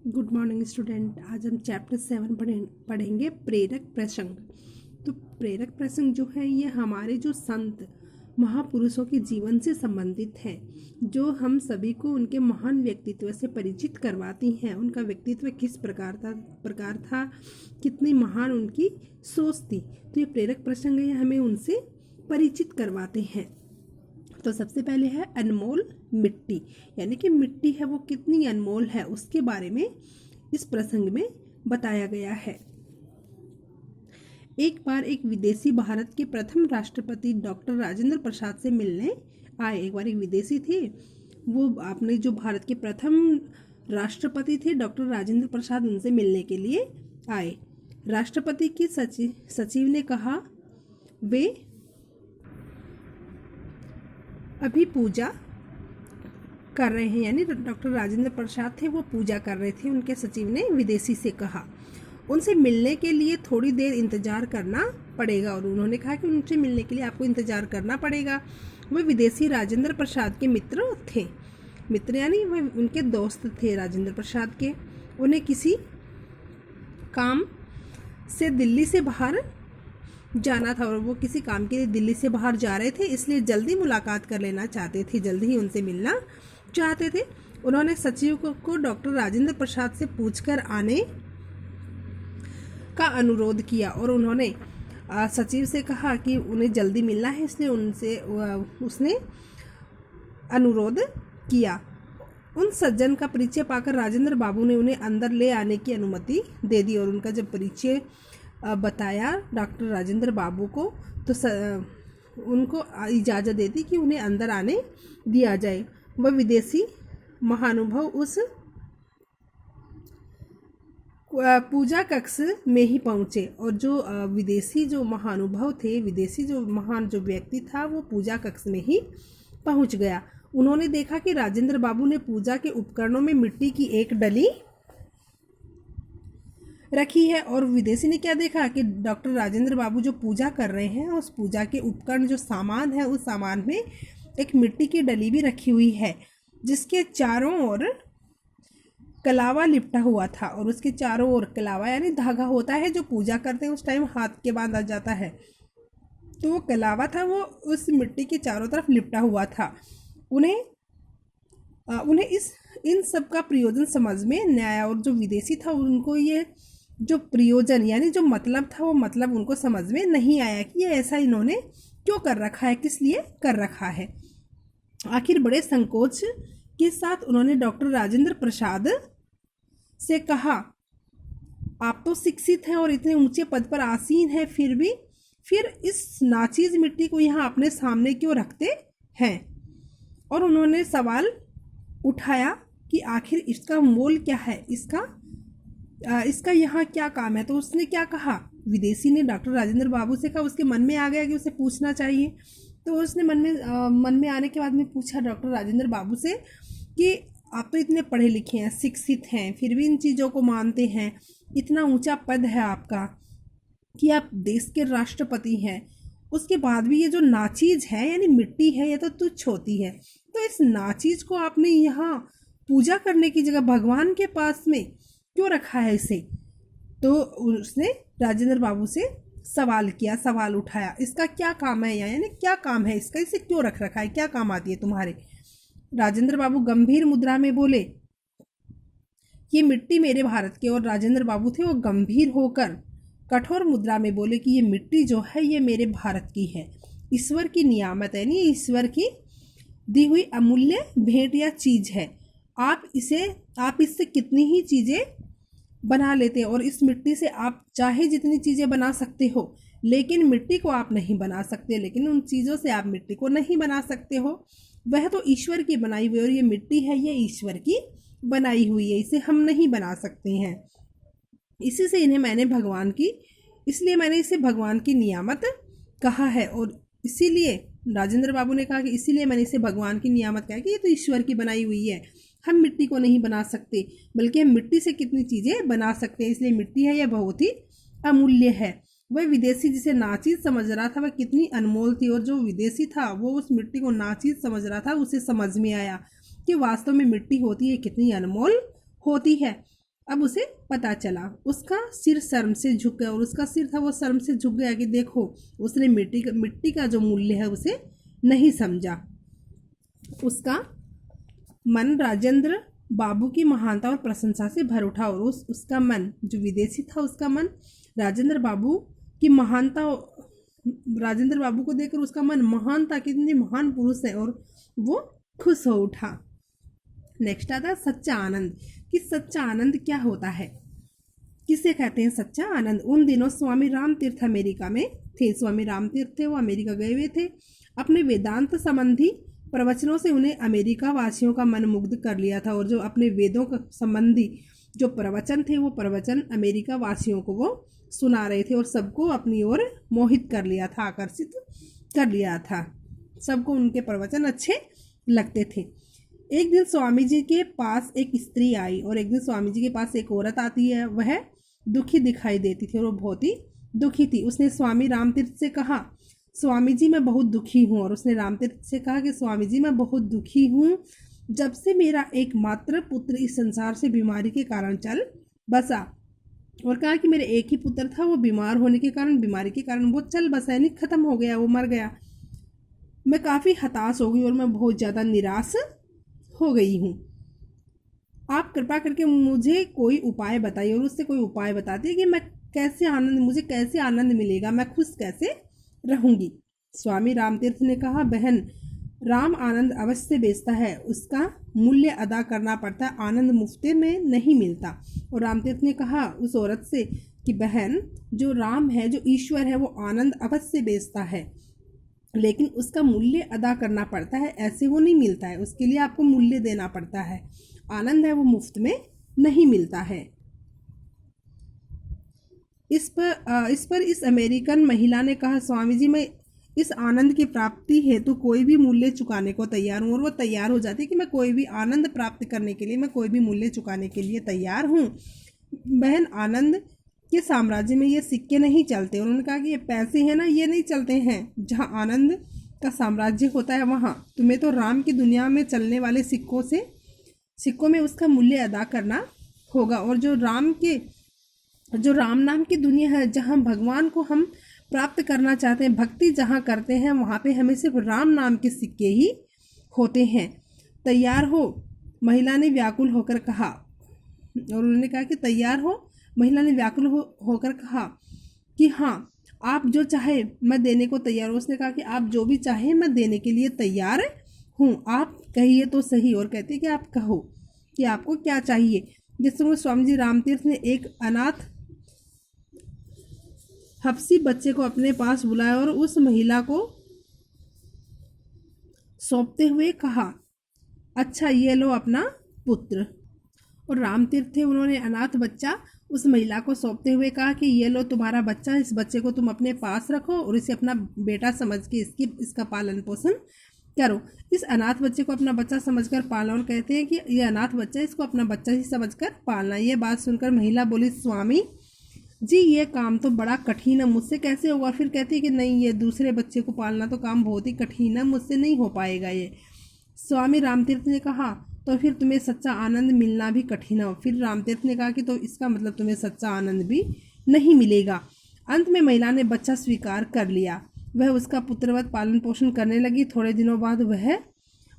Good morning student. आज हम chapter 7 पढ़ेंगे प्रेरक प्रसंग। तो प्रेरक प्रसंग जो है ये हमारे जो संत महापुरुषों के जीवन से संबंधित है, जो हम सभी को उनके महान व्यक्तित्व से परिचित करवाती हैं। उनका व्यक्तित्व किस प्रकार था, कितनी महान उनकी सोच थी। तो ये प्रेरक प्रसंग है, हमें उनसे परिचित करवाते हैं। तो सबसे पहले है अनमोल मिट्टी, यानी कि मिट्टी है वो कितनी अनमोल है, उसके बारे में इस प्रसंग में बताया गया है। एक बार एक विदेशी भारत के प्रथम राष्ट्रपति डॉक्टर राजेंद्र प्रसाद से मिलने आए। एक बार एक विदेशी थे, वो आपने जो भारत के प्रथम राष्ट्रपति थे डॉक्टर राजेंद्र प्रसाद, उनसे मिलने के लिए आए। राष्ट्रपति की सचिव ने कहा, वे अभी पूजा कर रहे हैं, यानी डॉक्टर राजेंद्र प्रसाद थे वो पूजा कर रहे थे। उनके सचिव ने विदेशी से कहा, उनसे मिलने के लिए थोड़ी देर इंतजार करना पड़ेगा। और उन्होंने कहा कि उनसे मिलने के लिए आपको इंतजार करना पड़ेगा। वे विदेशी राजेंद्र प्रसाद के मित्र थे, मित्र यानी वे उनके दोस्त थे राजेंद्र प्रसाद के। उन्हें किसी काम से दिल्ली से बाहर जाना था और वो किसी काम के लिए दिल्ली से बाहर जा रहे थे, इसलिए जल्दी मुलाकात कर लेना चाहते थे, जल्दी ही उनसे मिलना चाहते थे। उन्होंने सचिव को डॉक्टर राजेंद्र प्रसाद से पूछकर आने का अनुरोध किया और उन्होंने सचिव से कहा कि उन्हें जल्दी मिलना है, इसलिए उसने अनुरोध किया। उन सज्जन का परिचय पाकर राजेंद्र बाबू ने उन्हें अंदर ले आने की अनुमति दे दी। और उनका जब परिचय बताया डॉक्टर राजेंद्र बाबू को, तो उनको इजाज़त दे दी कि उन्हें अंदर आने दिया जाए। वह विदेशी महानुभाव उस पूजा कक्ष में ही पहुँचे और जो विदेशी जो महानुभाव थे, विदेशी जो महान जो व्यक्ति था, वो पूजा कक्ष में ही पहुँच गया। उन्होंने देखा कि राजेंद्र बाबू ने पूजा के उपकरणों में मिट्टी की एक डली रखी है। और विदेशी ने क्या देखा कि डॉक्टर राजेंद्र बाबू जो पूजा कर रहे हैं, उस पूजा के उपकरण जो सामान है, उस सामान में एक मिट्टी की डली भी रखी हुई है, जिसके चारों ओर कलावा लिपटा हुआ था। और उसके चारों ओर कलावा यानी धागा होता है जो पूजा करते हैं उस टाइम हाथ के बांधा जाता है, तो वो कलावा था, वो उस मिट्टी के चारों तरफ लिपटा हुआ था। उन्हें इन सब का प्रयोजन समझ में न आया। और जो विदेशी था उनको ये जो प्रयोजन यानी जो मतलब था, वो मतलब उनको समझ में नहीं आया कि ये ऐसा इन्होंने क्यों कर रखा है, किस लिए कर रखा है। आखिर बड़े संकोच के साथ उन्होंने डॉक्टर राजेंद्र प्रसाद से कहा, आप तो शिक्षित हैं और इतने ऊंचे पद पर आसीन हैं, फिर इस नाचीज मिट्टी को यहाँ अपने सामने क्यों रखते हैं। और उन्होंने सवाल उठाया कि आखिर इसका मोल क्या है, इसका यहाँ क्या काम है। तो उसने क्या कहा, विदेशी ने डॉक्टर राजेंद्र बाबू से कहा, उसके मन में आ गया कि उसे पूछना चाहिए। तो उसने मन में आने के बाद में पूछा डॉक्टर राजेंद्र बाबू से कि आप तो इतने पढ़े लिखे हैं, शिक्षित हैं, फिर भी इन चीज़ों को मानते हैं, इतना ऊंचा पद है आपका कि आप देश के राष्ट्रपति हैं, उसके बाद भी ये जो नाचीज है यानी मिट्टी है, ये तो तुच्छ होती है। तो इस नाचीज को आपने यहाँ पूजा करने की जगह भगवान के पास में क्यों रखा है इसे। तो उसने राजेंद्र बाबू से सवाल किया, सवाल उठाया, इसका क्या काम है, यानी क्या काम है इसका, इसे क्यों रख रखा है, क्या काम आती है तुम्हारे। राजेंद्र बाबू गंभीर मुद्रा में बोले, ये मिट्टी मेरे भारत के। और राजेंद्र बाबू थे वो गंभीर होकर कठोर मुद्रा में बोले कि ये मिट्टी जो है ये मेरे भारत की है, ईश्वर की नियामत है, यानी ईश्वर की दी हुई अमूल्य भेंट या चीज है। आप इससे कितनी ही चीजें बना लेते हैं और इस मिट्टी से आप चाहे जितनी चीजें बना सकते हो, लेकिन मिट्टी को आप नहीं बना सकते, लेकिन उन चीजों से आप मिट्टी को नहीं बना सकते हो। वह तो ईश्वर की बनाई हुई, और ये मिट्टी है ये ईश्वर की बनाई हुई है, इसे हम नहीं बना सकते हैं। इसी से इसलिए मैंने इसे भगवान की नियामत कहा है। और इसीलिए राजेंद्र बाबू ने कहा कि इसीलिए मैंने इसे भगवान की नियामत कहा कि ये तो ईश्वर की बनाई हुई है, हम मिट्टी को नहीं बना सकते, बल्कि हम मिट्टी से कितनी चीज़ें बना सकते हैं, इसलिए मिट्टी है यह बहुत ही अमूल्य है। वह विदेशी जिसे नाचीज समझ रहा था वह कितनी अनमोल थी, और जो विदेशी था वो उस मिट्टी को नाचीज समझ रहा था, उसे समझ में आया कि वास्तव में मिट्टी होती है कितनी अनमोल होती है। अब उसे पता चला, उसका सिर शर्म से झुक गया, और उसका सिर था वो शर्म से झुक गया कि देखो उसने मिट्टी का जो मूल्य है उसे नहीं समझा। उसका मन राजेंद्र बाबू की महानता और प्रशंसा से भर उठा, और उसका मन, जो विदेशी था उसका मन राजेंद्र बाबू की महानता, राजेंद्र बाबू को देखकर उसका मन महान था, कितने महान पुरुष है, और वो खुश हो उठा। नेक्स्ट आता है सच्चा आनंद, कि सच्चा आनंद क्या होता है, किसे कहते हैं सच्चा आनंद। उन दिनों स्वामी राम तीर्थ अमेरिका में थे। स्वामी राम तीर्थ थे, वो अमेरिका गए हुए थे। अपने वेदांत संबंधी प्रवचनों से उन्हें अमेरिका वासियों का मन मुग्ध कर लिया था, और जो अपने वेदों का संबंधी जो प्रवचन थे वो प्रवचन अमेरिका वासियों को वो सुना रहे थे, और सबको अपनी ओर मोहित कर लिया था, आकर्षित कर लिया था। सबको उनके प्रवचन अच्छे लगते थे। एक दिन स्वामी जी के पास एक स्त्री आई, और एक दिन स्वामी जी के पास एक औरत आती है। वह दुखी दिखाई देती थी, और वो बहुत ही दुखी थी। उसने स्वामी रामतीर्थ से कहा, स्वामी जी मैं बहुत दुखी हूँ। और उसने रामतीर्थ से कहा कि स्वामी जी मैं बहुत दुखी हूँ, जब से मेरा एकमात्र पुत्र इस संसार से बीमारी के कारण चल बसा। और कहा कि मेरे एक ही पुत्र था, वो बीमार होने के कारण, बीमारी के कारण वो चल बसा, यानी खत्म हो गया, वो मर गया। मैं काफ़ी हताश हो गई और मैं बहुत ज़्यादा निराश हो गई हूँ। आप कृपा करके मुझे कोई उपाय बताइए। और उससे कोई उपाय बताती है कि मैं कैसे आनंद, मुझे कैसे आनंद मिलेगा, मैं खुश कैसे रहूंगी। स्वामी रामतीर्थ ने कहा, बहन राम आनंद अवश्य बेचता है, उसका मूल्य अदा करना पड़ता है, आनंद मुफ्त में नहीं मिलता। और रामतीर्थ ने कहा उस औरत से कि बहन जो राम है, जो ईश्वर है, वो आनंद अवश्य बेचता है, लेकिन उसका मूल्य अदा करना पड़ता है, ऐसे वो नहीं मिलता है, उसके लिए आपको मूल्य देना पड़ता है। आनंद है वो मुफ्त में नहीं मिलता है। इस पर इस अमेरिकन महिला ने कहा, स्वामी जी मैं इस आनंद की प्राप्ति हेतु कोई भी मूल्य चुकाने को तैयार हूँ। और वो तैयार हो जाती है कि मैं कोई भी आनंद प्राप्त करने के लिए मैं कोई भी मूल्य चुकाने के लिए तैयार हूँ। बहन आनंद के साम्राज्य में ये सिक्के नहीं चलते। उन्होंने कहा कि ये पैसे हैं ना, ये नहीं चलते हैं। जहाँ आनंद का साम्राज्य होता है वहाँ तुम्हें तो राम की दुनिया में चलने वाले सिक्कों में उसका मूल्य अदा करना होगा। और जो राम नाम की दुनिया है, जहाँ भगवान को हम प्राप्त करना चाहते हैं, भक्ति जहाँ करते हैं, वहाँ पे हमें सिर्फ राम नाम के सिक्के ही होते हैं। तैयार हो, महिला ने व्याकुल होकर कहा। और उन्होंने कहा कि तैयार हो, महिला ने व्याकुल होकर कहा कि हाँ आप जो चाहे मैं देने को तैयार हूँ। उसने कहा कि आप जो भी चाहे मैं देने के लिए तैयार हूँ, आप कहिए तो सही। और कहते कि आप कहो कि आपको क्या चाहिए। जिस समय स्वामी जी रामतीर्थ ने एक अनाथ हफ्सी बच्चे को अपने पास बुलाया और उस महिला को सौंपते हुए कहा, अच्छा ये लो अपना पुत्र। और रामतीर्थ थे, उन्होंने अनाथ बच्चा उस महिला को सौंपते हुए कहा कि ये लो तुम्हारा बच्चा, इस बच्चे को तुम अपने पास रखो और इसे अपना बेटा समझ के इसका पालन पोषण करो। इस अनाथ बच्चे को अपना बच्चा समझकर पालना। और कहते हैं कि ये अनाथ बच्चा, इसको अपना बच्चा ही समझकर पालना। ये बात सुनकर महिला बोली, स्वामी जी ये काम तो बड़ा कठिन है, मुझसे कैसे होगा। फिर कहती है कि नहीं, ये दूसरे बच्चे को पालना तो काम बहुत ही कठिन है, मुझसे नहीं हो पाएगा ये। स्वामी रामतीर्थ ने कहा, तो फिर तुम्हें सच्चा आनंद मिलना भी कठिन है। फिर रामतीर्थ ने कहा कि तो इसका मतलब तुम्हें सच्चा आनंद भी नहीं मिलेगा। अंत में महिला ने बच्चा स्वीकार कर लिया। वह उसका पुत्रवत पालन पोषण करने लगी। थोड़े दिनों बाद वह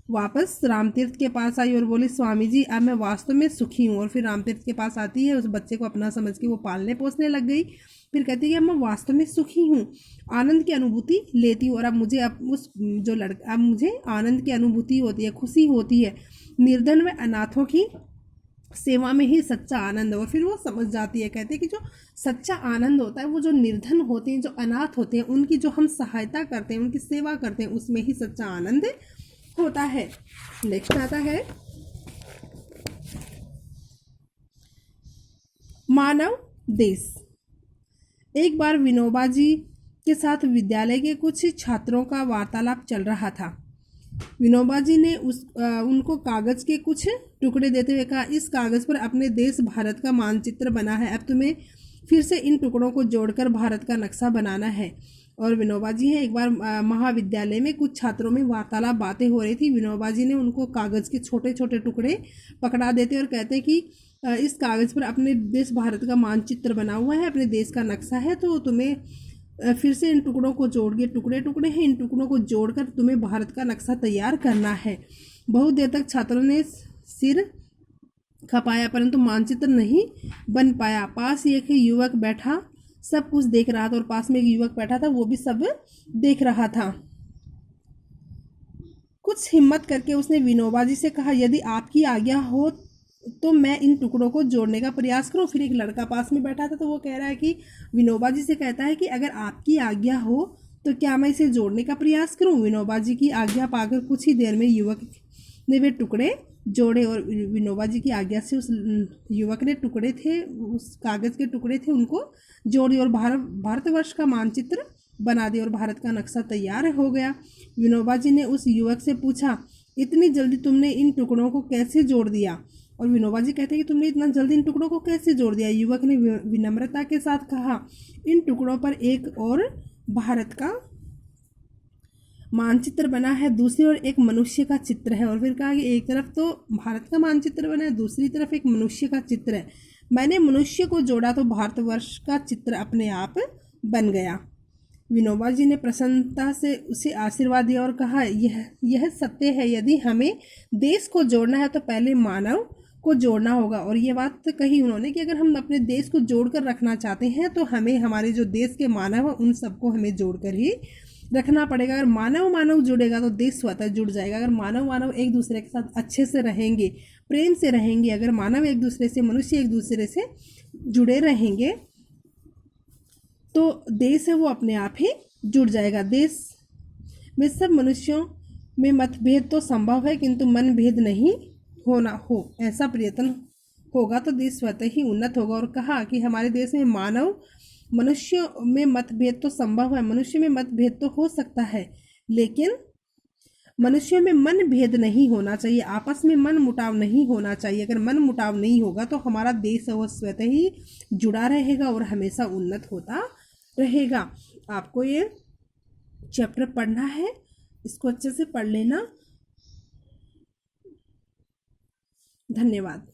वापस रामतीर्थ के पास आई और बोली, स्वामी जी अब मैं वास्तव में सुखी हूँ। और फिर रामतीर्थ के पास आती है, उस बच्चे को अपना समझ के वो पालने पोसने लग गई। फिर कहती है कि अब मैं वास्तव में सुखी हूँ, आनंद की अनुभूति लेती हूँ। और अब मुझे अब मुझे आनंद की अनुभूति होती है, खुशी होती है। निर्धन व अनाथों की सेवा में ही सच्चा आनंद है। और फिर वो समझ जाती है। कहते हैं कि जो सच्चा आनंद होता है वो जो निर्धन होते हैं, जो अनाथ होते हैं, उनकी जो हम सहायता करते हैं, उनकी सेवा करते हैं, उसमें ही सच्चा आनंद होता है। नेक्स्ट आता है मानव देश। एक बार विनोबा जी के साथ विद्यालय के कुछ छात्रों का वार्तालाप चल रहा था। विनोबा जी ने उनको कागज के कुछ टुकड़े देते हुए कहा, इस कागज पर अपने देश भारत का मानचित्र बना है, अब तुम्हें फिर से इन टुकड़ों को जोड़कर भारत का नक्शा बनाना है। और विनोबा जी हैं, एक बार महाविद्यालय में कुछ छात्रों में वार्तालाप बातें हो रही थी। विनोबा जी ने उनको कागज के छोटे छोटे टुकड़े पकड़ा देते और कहते कि इस कागज़ पर अपने देश भारत का मानचित्र बना हुआ है, अपने देश का नक्शा है। तो तुम्हें फिर से इन टुकड़ों को जोड़ के, टुकड़े टुकड़े हैं, इन टुकड़ों को जोड़कर तुम्हें भारत का नक्शा तैयार करना है। बहुत देर तक छात्रों ने सिर खपाया परंतु मानचित्र नहीं बन पाया। पास ही एक युवक बैठा सब कुछ देख रहा था, और पास में एक युवक बैठा था, वो भी सब देख रहा था। कुछ हिम्मत करके उसने विनोबा जी से कहा, यदि आपकी आज्ञा हो तो मैं इन टुकड़ों को जोड़ने का प्रयास करूं। फिर एक लड़का पास में बैठा था, तो वो कह रहा है कि विनोबा जी से कहता है कि अगर आपकी आज्ञा हो तो क्या मैं इसे जोड़ने का प्रयास करूं। विनोबा जी की आज्ञा पाकर कुछ ही देर में युवक ने वे टुकड़े जोड़े, और विनोबा जी की आज्ञा से उस युवक ने टुकड़े थे, उस कागज़ के टुकड़े थे, उनको जोड़ी और भारतवर्ष का मानचित्र बना दिया और भारत का नक्शा तैयार हो गया। विनोबा जी ने उस युवक से पूछा, इतनी जल्दी तुमने इन टुकड़ों को कैसे जोड़ दिया। और विनोबा जी कहते हैं कि तुमने इतना जल्दी इन टुकड़ों को कैसे जोड़ दिया। युवक ने विनम्रता के साथ कहा, इन टुकड़ों पर एक और भारत का मानचित्र बना है, दूसरी ओर एक मनुष्य का चित्र है। और फिर कहा कि एक तरफ तो भारत का मानचित्र बना है, दूसरी तरफ एक मनुष्य का चित्र है। मैंने मनुष्य को जोड़ा तो भारतवर्ष का चित्र अपने आप बन गया। विनोबा जी ने प्रसन्नता से उसे आशीर्वाद दिया और कहा, यह सत्य है, यदि हमें देश को जोड़ना है तो पहले मानव को जोड़ना होगा। और ये बात कही उन्होंने कि अगर हम अपने देश को जोड़कर रखना चाहते हैं तो हमें हमारे जो देश के मानव हैं उन सबको हमें जोड़कर ही रखना पड़ेगा। अगर मानव मानव जुड़ेगा तो देश स्वतः जुड़ जाएगा। अगर मानव मानव एक दूसरे के साथ अच्छे से रहेंगे, प्रेम से रहेंगे, अगर मानव एक दूसरे से, मनुष्य एक दूसरे से जुड़े रहेंगे तो देश है वो अपने आप ही जुड़ जाएगा। देश में सब मनुष्यों में मतभेद तो संभव है किंतु मन भेद नहीं होना हो, ऐसा प्रयत्न होगा तो देश स्वतः ही उन्नत होगा। और कहा कि हमारे देश में मनुष्य में मतभेद तो संभव है, मनुष्य में मतभेद तो हो सकता है, लेकिन मनुष्यों में मन भेद नहीं होना चाहिए, आपस में मन मुटाव नहीं होना चाहिए। अगर मन मुटाव नहीं होगा तो हमारा देश वो स्वतः ही जुड़ा रहेगा और हमेशा उन्नत होता रहेगा। आपको ये चैप्टर पढ़ना है, इसको अच्छे से पढ़ लेना। धन्यवाद।